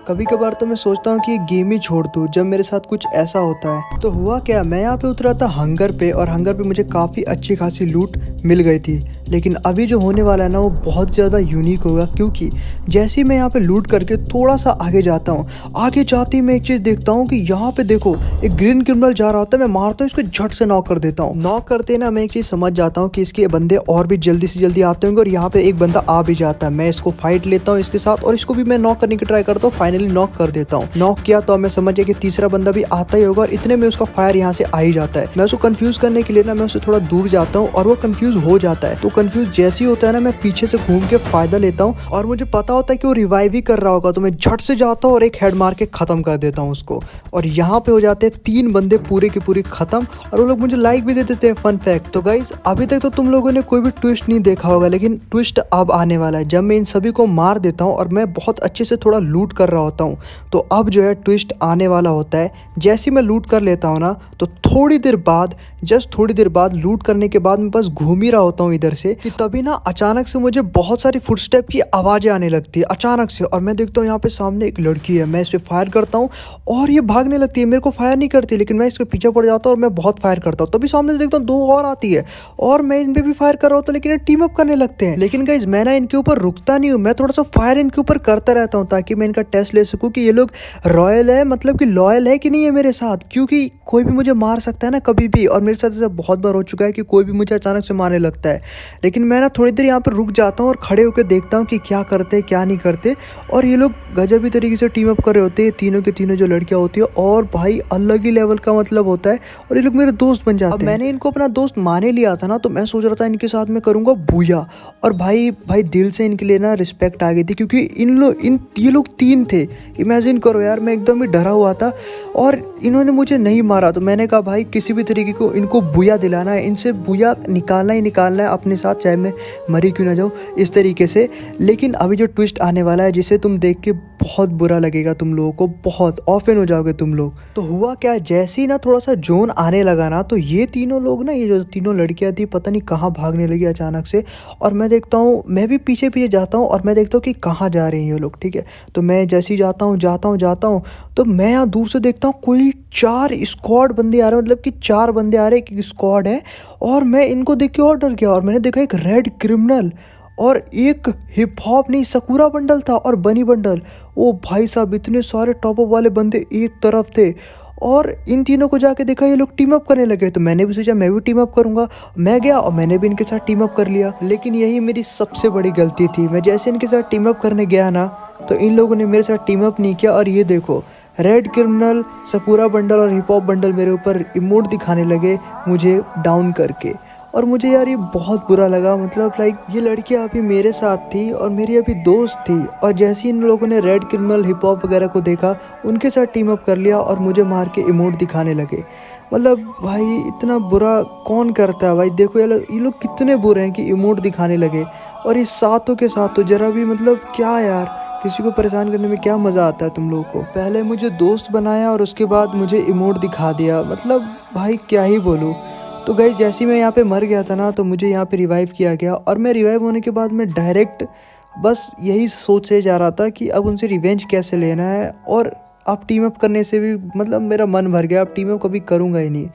कभी कभार तो मैं सोचता हूँ कि ये गेम ही छोड़ दूँ जब मेरे साथ कुछ ऐसा होता है। तो हुआ क्या, मैं यहाँ पे उतरा था हंगर पे और हंगर पे मुझे काफ़ी अच्छी खासी लूट मिल गई थी। लेकिन अभी जो होने वाला है ना वो बहुत ज़्यादा यूनिक होगा, क्योंकि जैसे ही मैं यहाँ पे लूट करके थोड़ा सा आगे जाता हूँ, आगे जाते ही मैं एक चीज़ देखता हूँ कि यहाँ पे देखो एक ग्रीन क्रिमिनल जा रहा होता है। मैं मारता हूँ इसको, झट से नॉक कर देता हूँ। नॉक करते ना मैं एक चीज़ समझ जाता हूँ कि इसके बंदे और भी जल्दी से जल्दी आते होंगे और यहाँ पे एक बंदा आ भी जाता है। मैं इसको फाइट लेता हूँ इसके साथ और इसको भी मैं नॉक करने की ट्राई करता हूँ। फाइनली नॉक कर देता हूँ। नॉक किया तो मैं समझ गया कि तीसरा बंदा भी आता ही होगा और इतने में उसका फायर यहाँ से आ ही जाता है। मैं उसको कंफ्यूज करने के लिए ना मैं उससे थोड़ा दूर जाता हूँ और वो कंफ्यूज हो जाता है। तो कंफ्यूज जैसे ही होता है ना मैं पीछे से घूम के फायदा लेता हूँ और मुझे पता होता है कि वो रिवाइव ही कर रहा होगा। तो मैं झट से जाता हूँ और एक हेड मार के खत्म कर देता हूँ उसको। और यहाँ पे हो जाते हैं 3 बंदे पूरे के पूरे खत्म और वो लोग मुझे लाइक भी दे देते हैं। फन फैक्ट, तो गाइस अभी तक तो तुम लोगों ने कोई भी ट्विस्ट नहीं देखा होगा, लेकिन ट्विस्ट अब आने वाला है जब मैं इन सभी को मार देता हूँ और मैं बहुत अच्छे से थोड़ा लूट कर रहा होता हूँ। तो अब जो है ट्विस्ट आने वाला होता है। जैसे ही मैं लूट कर लेता हूँ ना तो थोड़ी देर बाद, जस्ट थोड़ी देर बाद लूट करने के बाद मैं बस घूम ही रहा होता हूँ इधर से कि तभी ना अचानक से मुझे बहुत सारी फुटस्टेप की आवाज़ें आने लगती है अचानक से। और मैं देखता हूँ यहाँ पे सामने एक लड़की है। मैं इस पर फायर करता हूँ और ये भागने लगती है। मेरे को फायर नहीं करती, लेकिन मैं इसके पीछे पड़ जाता हूँ और मैं बहुत फायर करता हूँ। तभी सामने से देखता हूँ 2 और आती है और मैं इन पे भी फायर कर रहा हूँ, तो लेकिन ये टीम अप करने लगते हैं। लेकिन गाइस मैं ना इनके ऊपर रुकता नहीं हूँ, मैं थोड़ा सा फायर इनके ऊपर करता रहता हूँ ताकि मैं इनका टेस्ट ले सकूँ कि ये लोग रॉयल है, मतलब कि लॉयल है कि नहीं है मेरे साथ। क्योंकि कोई भी मुझे मार सकता है ना कभी भी, और मेरे साथ ऐसा बहुत बार हो चुका है कि कोई भी मुझे अचानक से मारने लगता है। लेकिन मैं ना थोड़ी देर यहाँ पर रुक जाता हूँ और खड़े होकर देखता हूँ कि क्या करते हैं क्या नहीं करते। और ये लोग गजब ही तरीके से टीम अप कर रहे होते हैं, तीनों के तीनों जो लड़कियाँ होती है, और भाई अलग ही लेवल का मतलब होता है। और ये लोग मेरे दोस्त बन जाते हैं। मैंने इनको अपना दोस्त माने लिया था ना, तो मैं सोच रहा था इनके साथ मैं करूँगा बूया। और भाई दिल से इनके लिए ना रिस्पेक्ट आ गई थी, क्योंकि ये लोग 3 थे। इमेजिन करो यार, मैं एकदम ही डरा हुआ था और इन्होंने मुझे नहीं मारा। तो मैंने कहा भाई किसी भी तरीके को इनको बुया दिलाना है, इनसे बुया निकालना ही निकालना है अपने साथ, चाहे मैं मरी क्यों ना जाऊँ इस तरीके से। लेकिन अभी जो ट्विस्ट आने वाला है जिसे तुम देख के बहुत बुरा लगेगा, तुम लोगों को बहुत ऑफेन हो जाओगे तुम लोग। तो हुआ क्या, जैसे ही ना थोड़ा सा जोन आने लगा ना, तो ये तीनों लोग ना, ये जो तीनों लड़कियां थी पता नहीं कहाँ भागने लगी अचानक से। और मैं देखता हूँ, मैं भी पीछे पीछे जाता हूँ और मैं देखता हूँ कि कहाँ जा रही हैं ये लोग। ठीक है, तो मैं जैसे ही जाता हूँ तो मैं यहाँ दूर से देखता हूँ कोई 4 स्क्वाड बंदे आ रहे हैं, मतलब कि 4 बंदे आ रहे हैं, एक स्क्वाड है। और मैं इनको देख के और डर गया और मैंने देखा एक रेड क्रिमिनल और एक हिप हॉप नहीं सकूरा बंडल था और बनी बंडल। ओ भाई साहब, इतने सारे टॉप अप वाले बंदे एक तरफ थे। और इन तीनों को जाके देखा ये लोग टीम अप करने लगे, तो मैंने भी सोचा मैं भी टीम अप करूंगा। मैं गया और मैंने भी इनके साथ टीम अप कर लिया। लेकिन यही मेरी सबसे बड़ी गलती थी। मैं जैसे इनके साथ टीम अप करने गया ना, तो इन लोगों ने मेरे साथ टीम अप नहीं किया। और ये देखो, रेड क्रिमिनल, सकूरा बंडल और हिप हॉप बंडल मेरे ऊपर इमोट दिखाने लगे मुझे डाउन करके। और मुझे यार ये बहुत बुरा लगा, मतलब लाइक ये लड़कियां अभी मेरे साथ थी और मेरी अभी दोस्त थी, और जैसे ही इन लोगों ने रेड क्रिमिनल हिप हॉप वगैरह को देखा, उनके साथ टीम अप कर लिया और मुझे मार के इमोट दिखाने लगे। मतलब भाई इतना बुरा कौन करता है भाई। देखो ये लोग कितने बुरे हैं कि इमोट दिखाने लगे, और इस साथों के साथ तो जरा भी, मतलब क्या यार, किसी को परेशान करने में क्या मज़ा आता है तुम लोगों को। पहले मुझे दोस्त बनाया और उसके बाद मुझे इमोट दिखा दिया, मतलब भाई क्या ही बोलूँ। तो गाइस जैसे ही मैं यहाँ पे मर गया था ना, तो मुझे यहाँ पे रिवाइव किया गया, और मैं रिवाइव होने के बाद मैं डायरेक्ट बस यही सोच से जा रहा था कि अब उनसे रिवेंज कैसे लेना है। और अब टीम अप करने से भी मतलब मेरा मन भर गया, अब टीम अप कभी करूँगा ही नहीं।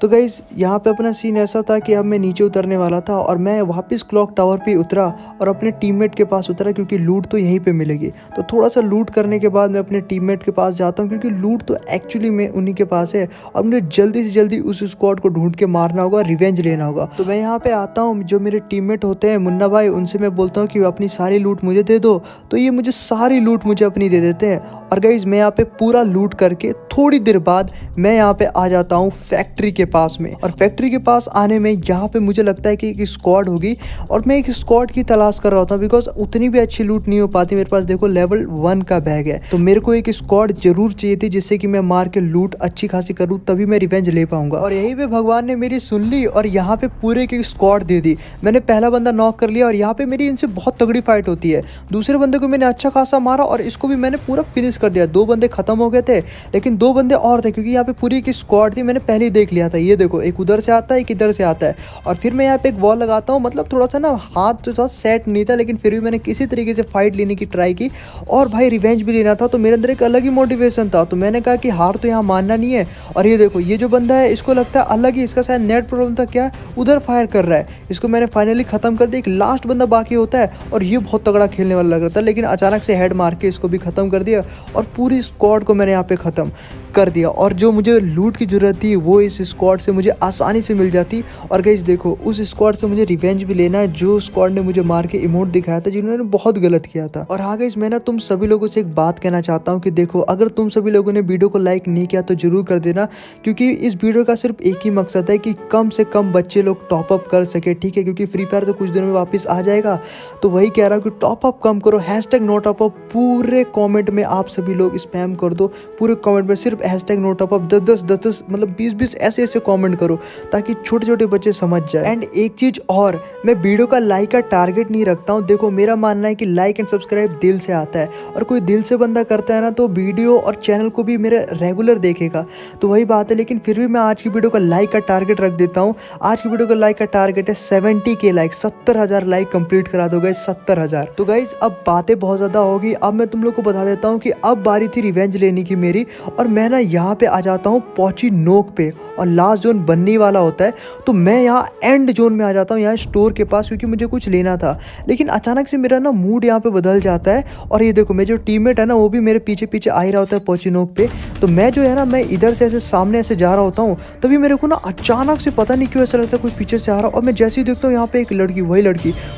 तो गाइज़ यहाँ पे अपना सीन ऐसा था कि अब मैं नीचे उतरने वाला था और मैं वापस क्लॉक टावर पे उतरा और अपने टीममेट के पास उतरा, क्योंकि लूट तो यहीं पे मिलेगी। तो थोड़ा सा लूट करने के बाद मैं अपने टीममेट के पास जाता हूँ, क्योंकि लूट तो एक्चुअली में उन्हीं के पास है और मुझे जल्दी से जल्दी उस स्क्वाड को ढूंढ के मारना होगा, रिवेंज लेना होगा। तो मैं यहाँ पे आता हूँ, जो मेरे टीममेट होते हैं मुन्ना भाई, उनसे मैं बोलता हूँ कि अपनी सारी लूट मुझे दे दो। तो ये मुझे सारी लूट मुझे अपनी दे देते हैं। और गाइज़ मैं यहाँ पे पूरा लूट करके थोड़ी देर बाद मैं यहाँ पे आ जाता हूँ फैक्ट्री के पास में। और फैक्ट्री के पास आने में यहाँ पे मुझे लगता है कि एक स्क्वाड होगी, और मैं एक स्क्वाड की तलाश कर रहा था, बिकॉज उतनी भी अच्छी लूट नहीं हो पाती मेरे पास। देखो लेवल 1 का बैग है, तो मेरे को एक स्क्वाड जरूर चाहिए थी जिससे कि मैं मार के लूट अच्छी खासी करूँ, तभी मैं रिवेंज ले पाऊंगा। और यहीं पे भगवान ने मेरी सुन ली और यहाँ पे पूरे की स्क्वाड दे दी। मैंने पहला बंदा नॉक कर लिया और यहाँ पे मेरी इनसे बहुत तगड़ी फाइट होती है। दूसरे बंदे को मैंने अच्छा खासा मारा और इसको भी मैंने पूरा फिनिश कर दिया। 2 बंदे खत्म हो गए थे, लेकिन 2 बंदे और थे, क्योंकि यहाँ पे पूरी की स्क्वाड थी, मैंने पहले ही देख लिया था है। ये देखो एक उधर से आता है एक इधर से आता है। और फिर मैं यहाँ पे एक वॉल लगाता हूँ, मतलब थोड़ा सा ना हाथ जो था सेट नहीं था, लेकिन फिर भी मैंने किसी तरीके से फाइट लेने की ट्राई की और भाई रिवेंज भी लेना था। तो मेरे अंदर एक अलग ही मोटिवेशन था, तो मैंने कहा कि हार तो यहाँ मानना नहीं है। और ये देखो ये जो बंदा है इसको लगता है अलग ही, इसका शायद नेट प्रॉब्लम था क्या, उधर फायर कर रहा है। इसको मैंने फाइनली खत्म कर दिया। एक लास्ट बंदा बाकी होता है और ये बहुत तगड़ा खेलने वाला लग रहा था, लेकिन अचानक से हेड मार के इसको भी खत्म कर दिया और पूरी स्क्वाड को मैंने यहाँ पे खत्म कर दिया। और जो मुझे लूट की ज़रूरत थी वो इस स्क्वाड से मुझे आसानी से मिल जाती। और गाइस देखो उस स्क्वाड से मुझे रिवेंज भी लेना है जो स्क्वाड ने मुझे मार के इमोट दिखाया था, जिन्होंने बहुत गलत किया था। और हाँ गाइस मैं ना तुम सभी लोगों से एक बात कहना चाहता हूँ कि देखो अगर तुम सभी लोगों ने वीडियो को लाइक नहीं किया तो जरूर कर देना, क्योंकि इस वीडियो का सिर्फ एक ही मकसद है कि कम से कम बच्चे लोग टॉपअप कर सके, ठीक है, क्योंकि फ्री फायर तो कुछ दिनों में वापस आ जाएगा। तो वही कह रहा हूँ कि टॉपअप कम करो, हैशटैग नो टॉपअप पूरे कॉमेंट में आप सभी लोग स्पैम कर दो। पूरे कॉमेंट में सिर्फ हैशटैग नो टॉपअप 10 मतलब 20 ऐसे कमेंट करो ताकि छोटे छोटे बच्चे समझ जाए। एंड एक चीज और, मैं वीडियो का लाइक का टारगेट नहीं रखता हूँ। देखो मेरा मानना है कि लाइक एंड सब्सक्राइब दिल से आता है, और कोई दिल से बंदा करता है ना तो वीडियो और चैनल को भी मेरे रेगुलर देखेगा। तो वही बात है, लेकिन फिर भी मैं आज की वीडियो का लाइक का टारगेट रख देता हूँ। आज की वीडियो का लाइक का टारगेट है 70K लाइक, 70,000 लाइक कंप्लीट करा दो गाइस, 70,000। तो गाइस अब बातें बहुत ज्यादा होगी, अब मैं तुम लोग को बता देता हूँ कि अब बारी थी रिवेंज लेने की मेरी। और मैं ना यहाँ पे आ जाता हूँ पहुंची नोक पे, और लास्ट जोन बनने वाला होता है। तो मैं यहाँ एंड जोन में आ जाता हूँ, यहाँ स्टोर के पास, क्योंकि मुझे कुछ लेना था। लेकिन अचानक से मेरा ना मूड यहाँ पे बदल जाता है। और ये देखो मेरे जो टीममेट है ना वो भी मेरे पीछे पीछे आ ही रहा होता है पहुंची नोक पे। तो मैं जो है ना मैं इधर से ऐसे सामने ऐसे जा रहा होता हूँ, तभी मेरे को ना अचानक से पता नहीं क्यों ऐसा लगता है कोई पीछे से आ रहा। और मैं जैसे ही देखता हूँ यहाँ पे एक लड़की,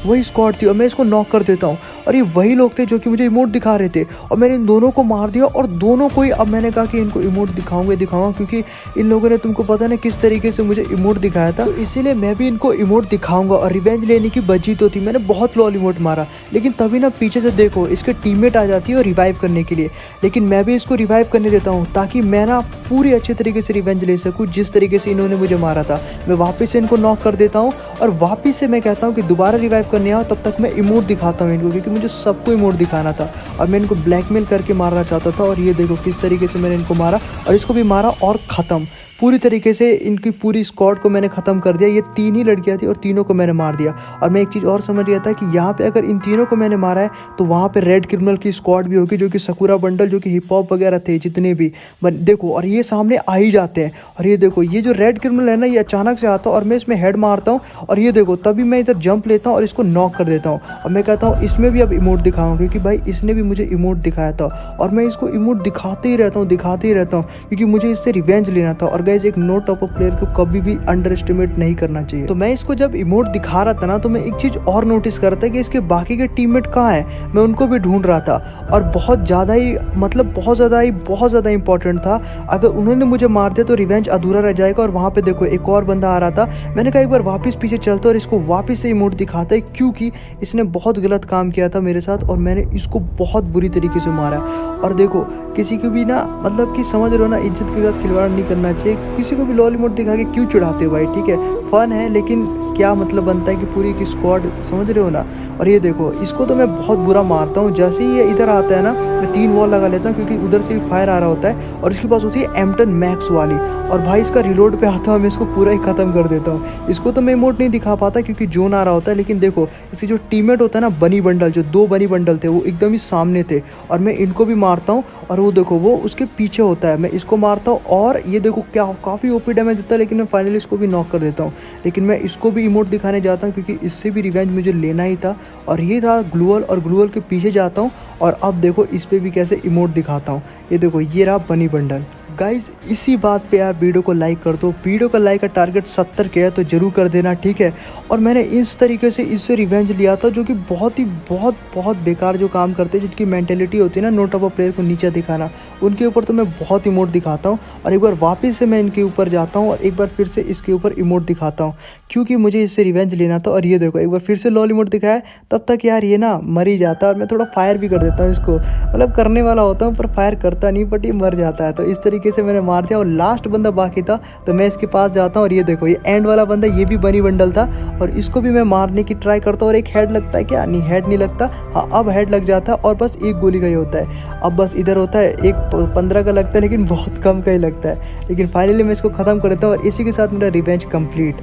वही स्क्वाड थी, और मैं इसको नॉक कर देता हूँ। और ये वही लोग थे जो कि मुझे इमोट दिखा रहे थे, और मैंने इन दोनों को मार दिया। और दोनों को ही अब मैंने कहा कि इनको इमोट दिखाऊंगा, क्योंकि इन लोगों ने तुमको पता है ना किस तरीके से मुझे इमोट दिखाया था, तो इसीलिए मैं भी इनको इमोट दिखाऊंगा। और रिवेंज लेने की बजी तो थी, मैंने बहुत लॉल इमोट मारा, लेकिन तभी ना पीछे से देखो इसके टीममेट आ जाती है और रिवाइव करने के लिए। लेकिन मैं भी इसको रिवाइव करने देता हूँ ताकि मैं ना पूरी अच्छे तरीके से रिवेंज ले सकूँ। जिस तरीके से इन्होंने मुझे मारा था मैं वापस से इनको नॉक कर देता हूँ, और वापस से मैं कहता हूँ कि दोबारा रिवाइव करने आओ, तब तक मैं इमोट दिखाता हूँ इनको, क्योंकि मुझे सबको इमोट दिखाना था और मैं इनको ब्लैकमेल करके मारना चाहता था। और ये देखो किस तरीके से मैंने इनको मारा, और इसको भी मारा और ख़त्म पूरी तरीके से। इनकी पूरी स्क्वाड को मैंने ख़त्म कर दिया। ये 3 ही लड़कियां थी और तीनों को मैंने मार दिया। और मैं एक चीज़ और समझ गया था कि यहाँ पे अगर इन तीनों को मैंने मारा है तो वहाँ पे रेड क्रिमिनल की स्क्वाड भी होगी, जो कि सकूरा बंडल, जो कि हिप हॉप वगैरह थे जितने भी, देखो, और ये सामने आ ही जाते हैं। और ये देखो ये जो रेड क्रिमिनल है ना ये अचानक से आता है और मैं इसमें हेड मारता हूँ, और ये देखो तभी मैं इधर जंप लेता हूँ और इसको नॉक कर देता हूँ। और मैं कहता हूँ इसमें भी अब इमोट दिखाऊँ, क्योंकि भाई इसने भी मुझे इमोट दिखाया था, और मैं इसको इमोट दिखाते ही रहता हूँ, क्योंकि मुझे इससे रिवेंज लेना था। और गाइस एक नो टॉप प्लेयर को कभी भी अंडर एस्टिमेट नहीं करना चाहिए। तो मैं इसको जब इमोट दिखा रहा था ना तो मैं एक चीज और नोटिस करता कि इसके बाकी के टीममेट कहाँ हैं, मैं उनको भी ढूंढ रहा था। और बहुत ज़्यादा ही मतलब बहुत ज़्यादा इंपॉर्टेंट था। अगर उन्होंने मुझे मार दिया तो रिवेंज अधूरा रह जाएगा। और वहाँ पे देखो एक और बंदा आ रहा था, मैंने कहा एक बार वापस पीछे चलता और इसको वापस से इमोट दिखाता है, क्योंकि इसने बहुत गलत काम किया था मेरे साथ और मैंने इसको बहुत बुरी तरीके से मारा। और देखो किसी को भी ना मतलब कि समझ रहे हो ना, इज्जत के साथ खिलवाड़ नहीं करना चाहिए। किसी को भी लॉल इमोट दिखा के क्यों चिढ़ाते हो भाई, ठीक है, फन है, लेकिन क्या मतलब बनता है कि पूरी की स्क्वाड, समझ रहे हो ना। और ये देखो इसको तो मैं बहुत बुरा मारता हूँ, जैसे ही ये इधर आता है ना मैं 3 वॉल लगा लेता हूँ, क्योंकि उधर से भी फायर आ रहा होता है। और इसके पास होती है M10 मैक्स वाली, और भाई इसका रिलोड पे आता है, मैं इसको पूरा ही ख़त्म कर देता हूँ। इसको तो मैं इमोट नहीं दिखा पाता क्योंकि जोन आ रहा होता है, लेकिन देखो इसके जो टीममेट होता है ना बनी बंडल, जो 2 बनी बंडल थे वो एकदम ही सामने थे, और मैं इनको भी मारता हूँ। और वो देखो वो उसके पीछे होता है, मैं इसको मारता हूँ, और ये देखो क्या काफ़ी ओपी डैमेज देता है, लेकिन मैं फाइनली इसको भी नॉक कर देता हूँ। लेकिन मैं इसको भी इमोट दिखाने जाता हूँ क्योंकि इससे भी रिवेंज मुझे लेना ही था। और ये था ग्लूअल, और ग्लूअल के पीछे जाता हूँ, और अब देखो इस पर भी कैसे इमोट दिखाता हूँ। ये देखो ये रहा बनी बंडल। गाइज इसी बात पे यार वीडियो को लाइक कर दो। वीडियो का लाइक का टारगेट 70 के है तो जरूर कर देना, ठीक है। और मैंने इस तरीके से इससे रिवेंज लिया था, जो कि बहुत बेकार जो काम करते हैं, जिनकी मेंटेलिटी होती है ना नो टॉप प्लेयर को नीचे दिखाना, उनके ऊपर तो मैं बहुत इमोट दिखाता हूँ। और एक बार वापस से मैं इनके ऊपर जाता हूँ और एक बार फिर से इसके ऊपर इमोट दिखाता हूँ, क्योंकि मुझे इससे रिवेंज लेना था। और ये देखो एक बार फिर से लॉल इमोट दिखाया, तब तक यार ये ना मर ही जाता, और मैं थोड़ा फायर भी कर देता हूँ इसको, मतलब करने वाला होता हूँ पर फायर करता नहीं, बट ये मर जाता है। तो इस तरीके तरीके से मैंने मार दिया और लास्ट बंदा बाकी था। तो मैं इसके पास जाता हूँ और ये देखो ये एंड वाला बंदा, ये भी बनी बंडल था और इसको भी मैं मारने की ट्राई करता हूँ। और एक हेड लगता है क्या? नहीं, हेड नहीं लगता। हाँ, अब हेड लग जाता है और बस एक गोली का ही होता है। अब बस इधर होता है एक 15 का लगता है, लेकिन बहुत कम का ही लगता है। लेकिन फाइनली मैं इसको ख़त्म कर देता हूँ और इसी के साथ मेरा रिवेंज कंप्लीट।